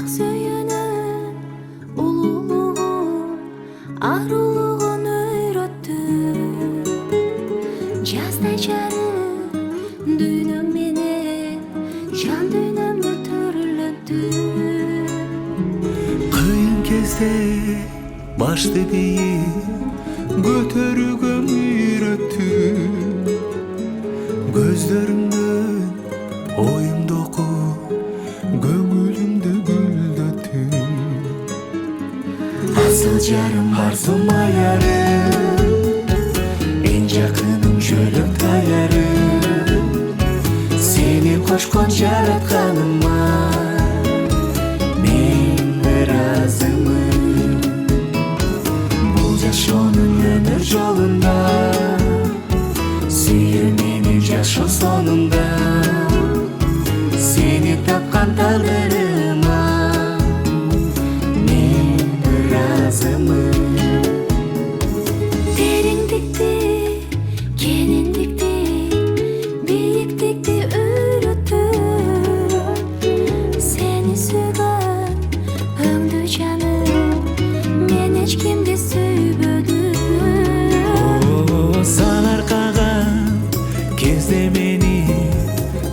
сүйенін ұлылығын арулығын үйретті. Жаздай жарым дүйнөм менен жан дүйнөмдү төрөлөттү. Кыйын кезде башты бийип көтөрүүгө үйрөттү. Көздөрүңдөн оюмду окуп көңүлүмдү гүлдөттү. Асыл жарым арзум аярым, эң жакыным жөлөк таярым. Сени кошкон жаратканыма мен ыраазымын. Бул жашоонун өмүр жолунда сүйүү мени жашоо сонунда. Сени тапкан тагдырыма мен ыраазымын. Тереңдикти, кенендикти, бийиктикти үйрөттү. Сени сүйгөн өңдү жаным, мен эч кимди сүйбөдүм. Санаркаган кезде мени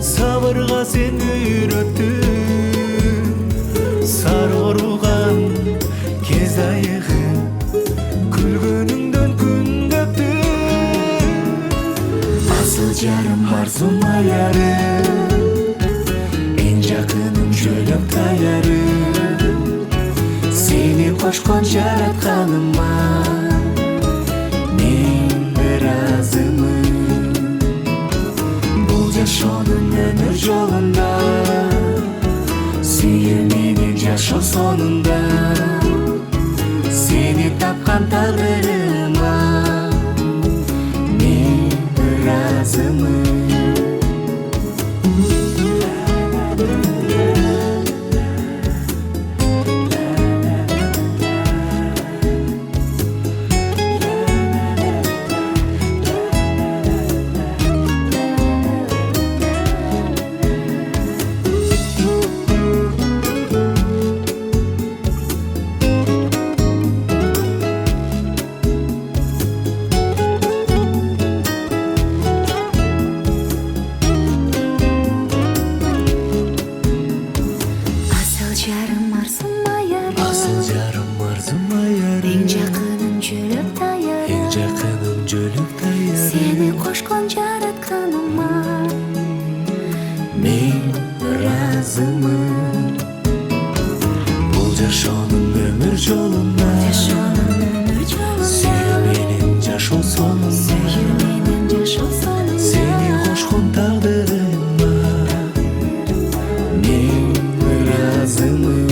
сабырга сен үйрөттүң. Сары ооруган кез айыгым күлгөнүңдөн күн көптү. Асыл жарым арзум аярым, эң жакыным жөлөк таярым. Сени кошкон жаратканыма мен ыраазымын. Бул жашоонун өмүр жолунда сүйүү мени жашоо сонунда. Сени тапкан тагдырыма мен ыраазымын. Асыл жарым арзум аярым, эң жакыным жөлөк таярым. Сени кошкон жаратканыма мен ыраазымын. Бул жашоонун өмүр жолунда сүйүү менен жашоо сонунда. Сени кошкон тагдырыма мен ыраазымын.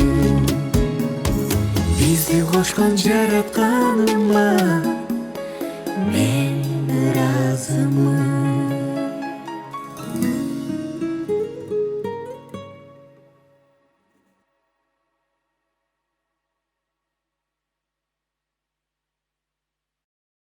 Бизди кошкон жаратканыма